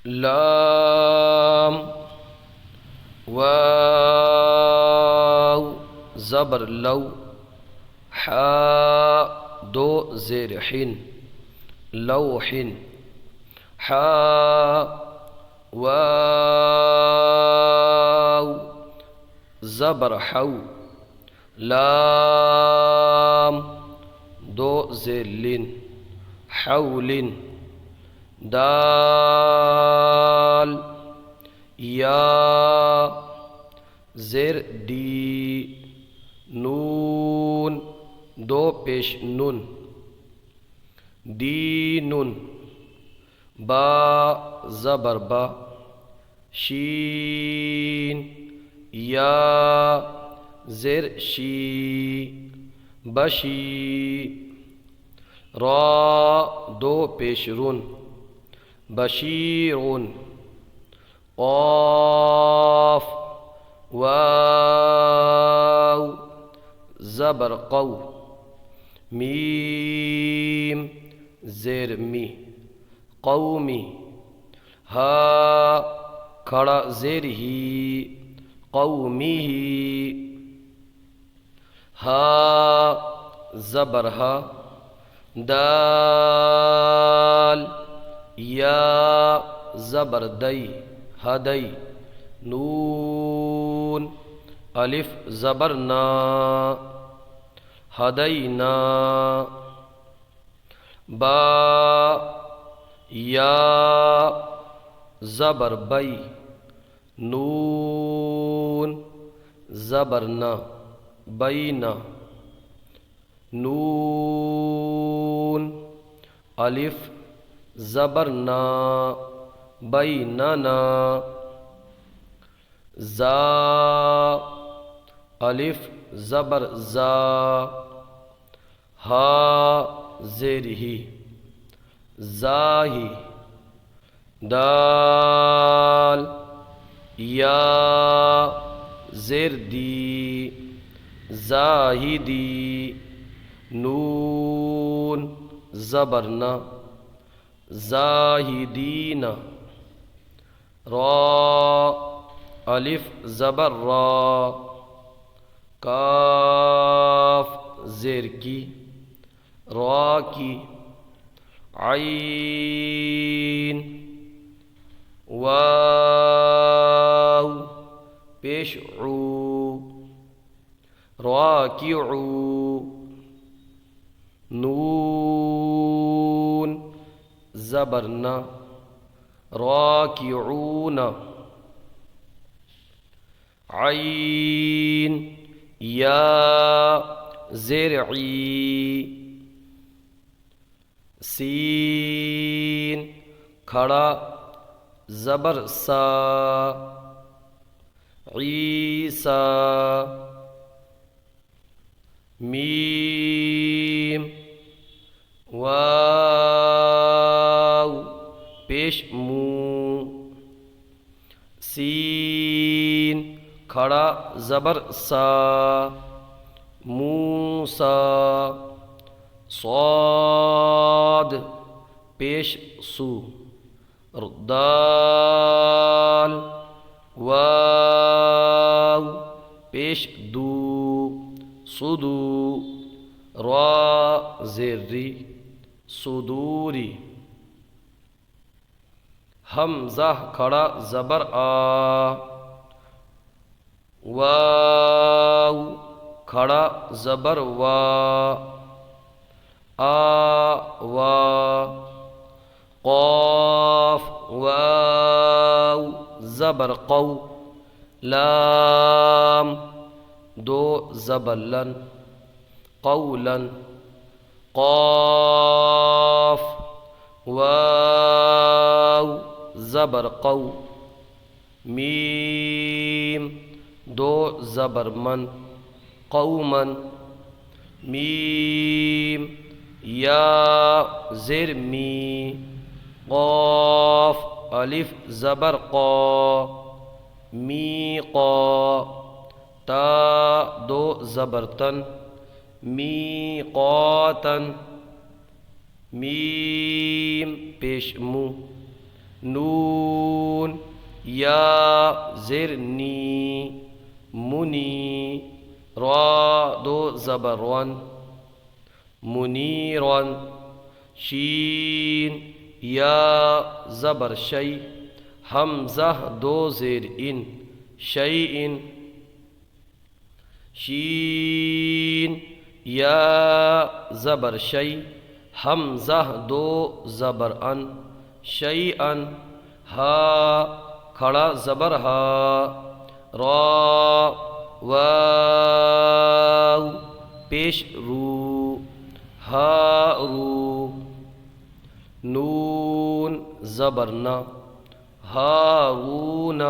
لام واو زبر لو حاء دو زیر حن لوح حاء واو زبر حو لام دو زیر لن حول دال یا زیر دی نون دو پیش نون دینن با زبر با شین یا زیر شی بشی را دو پیش رون بشیر قاف واو زبر قو میم زیر می قومی ہا کھڑا زیر ہی قومی ہا زبر ہا دال یا زبر دئی ہدئی نون الف زبر نا ہدینا با یا زبر بئی نون زبر نا بینا نون الف زبر نا بیننا زا الف زبر زا ہا زیر ہی زاہی دال یا زیر دی زاہدی نون زبرنا زاہدین را الف زبر را کاف زیر کی را کی عین واو پیش عو راکعو نون زبرنا راکعون عین یا زرعی سین کھڑا زبر سا عیسیٰ میم واو پیش مو سین کھڑا زبر سا موسیٰ صاد پیش سو دال واو پیش دو صدو را زری صدوری حمزہ کھڑا زبر آ واو کھڑا زبر وا آ وا قاف واو زبر قو لام دو زبر لن قولا قاف واو زبر قو میم دو زبر من قوما میم یا زیر می قاف الف زبر قا میقا تا دو زبرتن میقاتن میم پیش مو نون یا زیر نی منی را دو زبر ون منیرن شین یا زبر شی حمزہ دو زیر ان شیئن شین یا زبر شی حمزہ دو زبر ان شیئن ہا کھڑا زبر ہا را واو پیش رو ہا رو نون زبر نا ہارون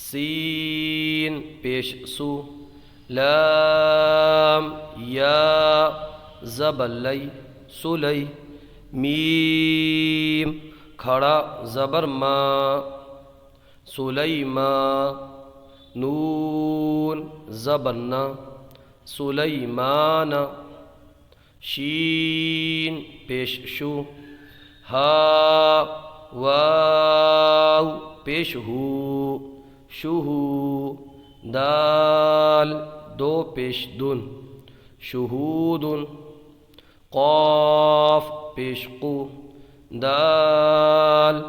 سین پیش سو لام یا زبر لی سلی میم کھڑا زبر ما سلیما نون زبر نا سلیمان شین پیش شو ہا واو پیش ہو شہو دال دو پیش دن شہود قاف پیش قو دال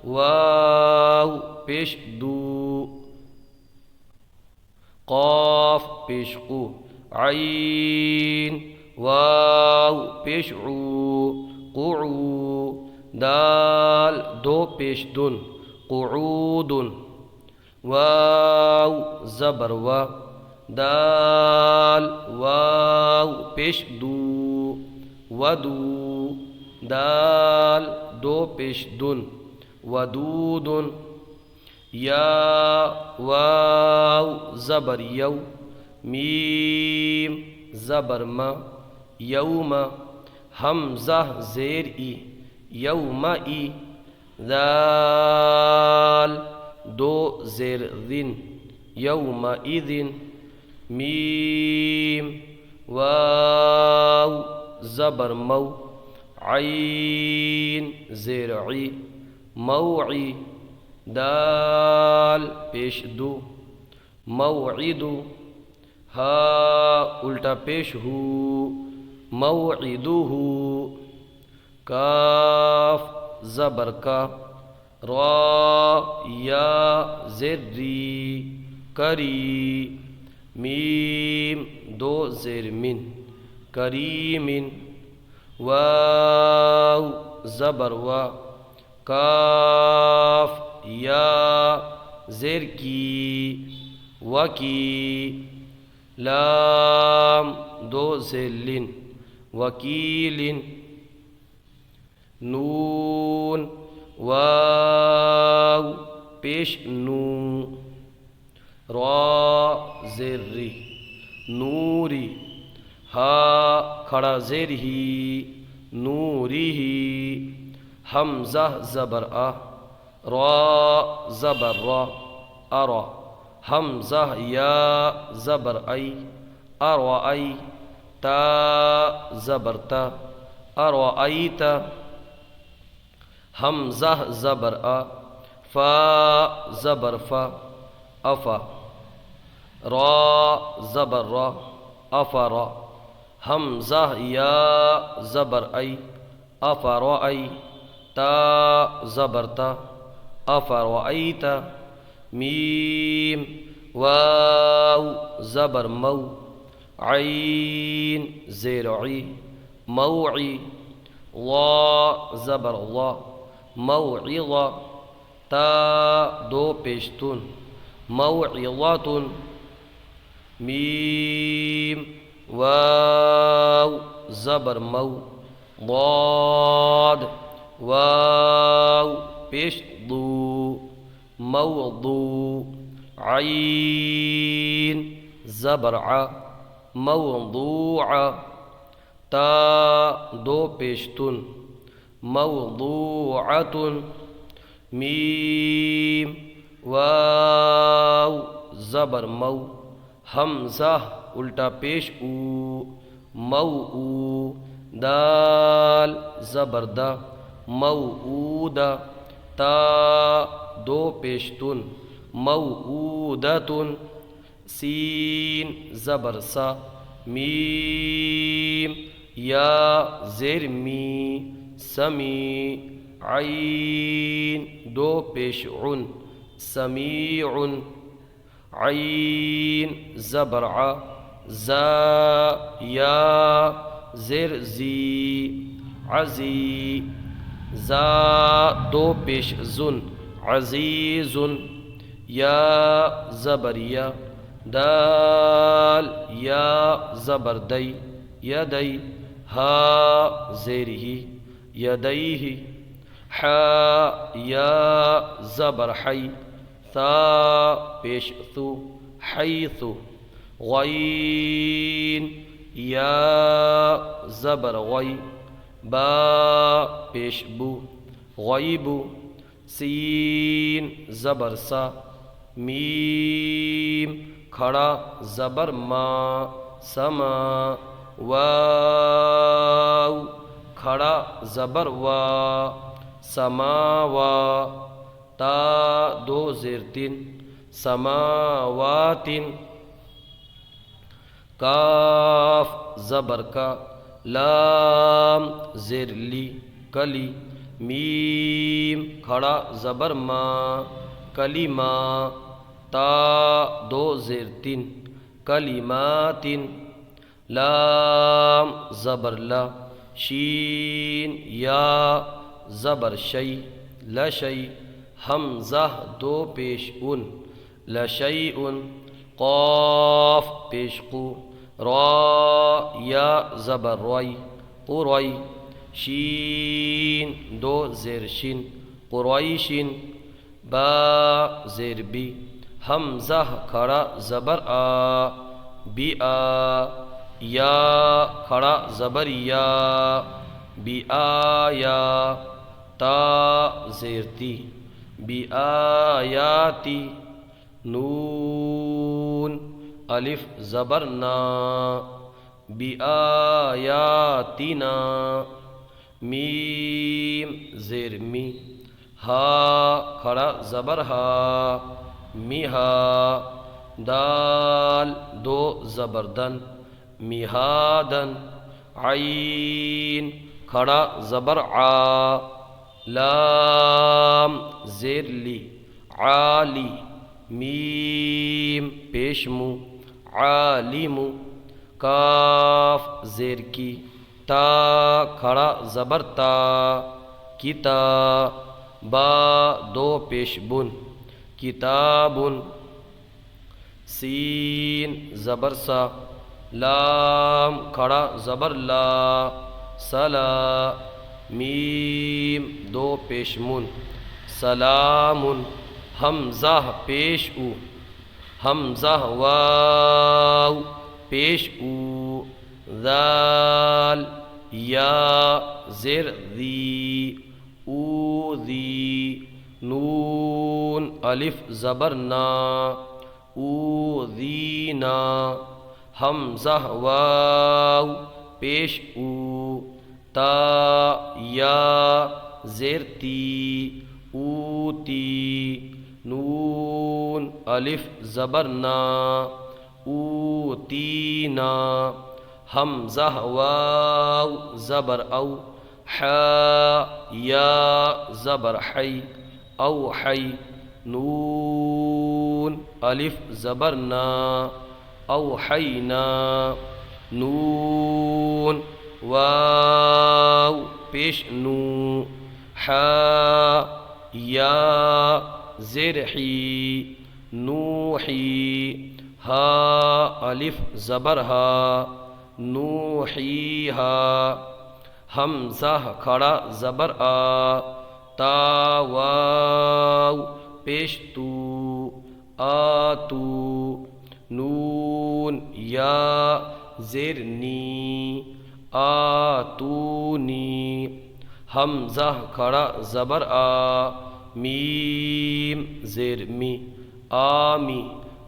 واو پیش دو قاف پیش قو عین واو پیش عو قعو دال دو پیش دن قعود واو زبر و دال واو پیش دو ودو دال دو پیش دن ودود یا واو زبر یو میم زبر ما یوم حمزہ زیر ای یوم ای ذال دو زیر ذن یوم اذن میم واو زبر مو عین زیر عی موعی دال پیش دو موعد ہا الٹا پیش ہو موعدہ کاف زبر کا را یا زیر ری کری میم دو زیر من کریم واو زبر و کاف یا زیر کی وکی لام دو زلن وکیل نون واو پیش نو را زیر ری نوری ہا کھڑا زیر ہی نوری ہی حمزہ زبر را زبر را ارا حمزہ یا زبر ای اروائی تا زبر تا ارائیت حمزہ زبر فا زبر فا افا را زبر را افر حمزہ یا زبر ای افرأی تا زبر تا افرأیت میم واو زبر مو عین زیر عی موعی وا زبر وا موعظہ تا دو پیشتون موعظۃ میم واو زبر مو ضاد واو پیش دو موضوع عین زبر ع موضوع تا دو پیشتن موضوعۃ میم واو زبر مو حمزہ الٹا پیش او موعو دال زبر دا موعودہ تا دو پیشتن موعودتن سین زبر سا میم یا زیر می سمی عین دو پیش عن سمیع عین زبر ع زا یا زیر زی عزی زا دو پیش زن عزیز یا زبر یا دال یا زبر دی یدی ہا زیر ہی یدیہ حا یا زبر حی ثا پیش ثو حیث غین یا زبر غی با پیش بو غیب سین زبر سا میم کھڑا زبر ما سما واو کھڑا زبر وا سماوا تا دو زیر تین سماوات کاف زبر کا لام زیر لی کلی میم کھڑا زبر ما کلمہ تا دو زیر تین کلمات لام زبر لا شین یا زبر شی لشی حمزہ دو پیش ان لشیء قاف پیش قو را یا زبر روی قروی شین دو زیر شین قریشین با زیر بی حمزہ کھڑا زبر آ بی آ یا کھڑا زبر یا بی آیا تا زیر تی بی آیاتی نون الف زبر نا بی آیاتنا میم زیر می ہا کھڑا زبر ہا میہا دال دو زبردن میہادن عین کھڑا زبر عا لام زیر لی عالی میم پیشمو عالم کاف زیر کی تا کھڑا زبر تا کتا با دو پیش بن کتاب سین زبر سا لام کھڑا زبر لا سلا میم دو پیش من سلام حمزہ پیش او حمزہ واو پیش او ذال یا زر ذی او ذی نون الف زبر نا او ذینا حمزہ واو پیش او تا یا زیر تی اوتی نون الف زبر نا اوتینا حمزہ واو زبر او حا یا زبر حی او حی نون الف زبر نا اوحینا نون واو پیش نو حا یا زیر حی نوحی ہا الف زبر ہا نوحیہا حمزہ کھڑا زبر آ تا واو پیش تو آتو نون یا زیر نی آتونی حمزہ کھڑا زبر آ میم زیر می آمی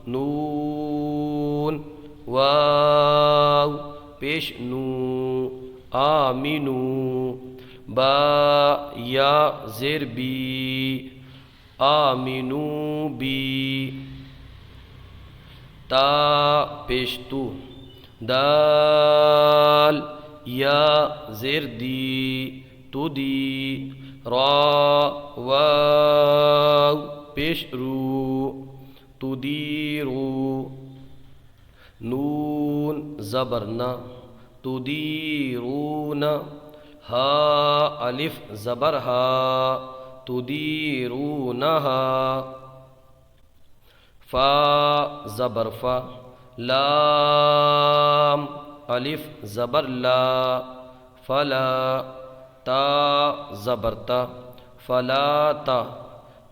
نون واو پیش نو آمینو با یا زیر بی آمنو بی تا پیشتو دال یا زیر دی تو دی را واو پیش رو تو دی رو نون زبرنا تو دی رون ہا الف زبر ہا تو دی رونہا فا زبر فا لام الف زبر لا فلا تا زبر تا فلا تا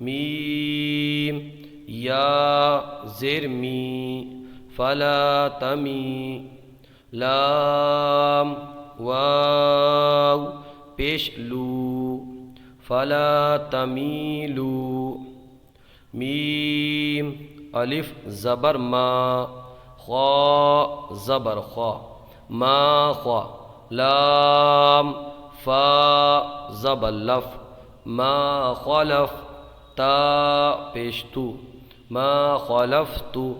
میم یا زیر می فلا تمی لام واو پیش لو فلا تمیلو میم الف زبر ما خا زبر خا ما خا لام فا زبر لف ما خلف تا پیشتو ما خلفتو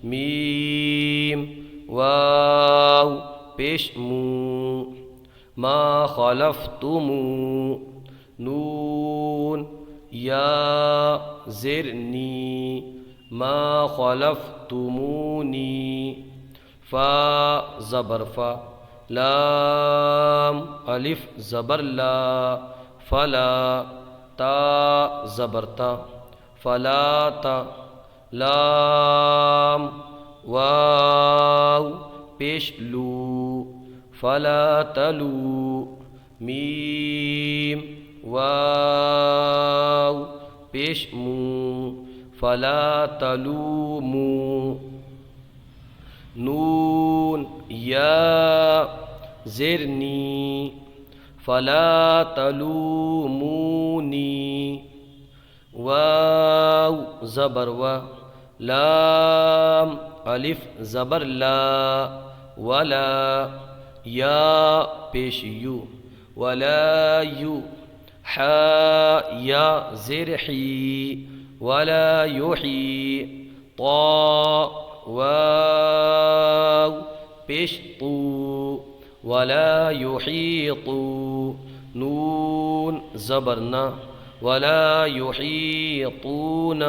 میم واو پیش مو ما خلفتمو نون یا زرنی ما خلفتمونی فا زبر فا لام الف زبر لا فلا تا زبر تا فلا تا لام واو پیش لو فلا تلو میم واو پیش مو فلا تلومو نون یا زرنی فلا تلومونی واو زبر و لام الف زبر لا ولا یا پیش یو ولا یو حا یا زیر حی ولا یحی طا واو پیش طو ولا یحیط نون زبرنا ولا یحیطون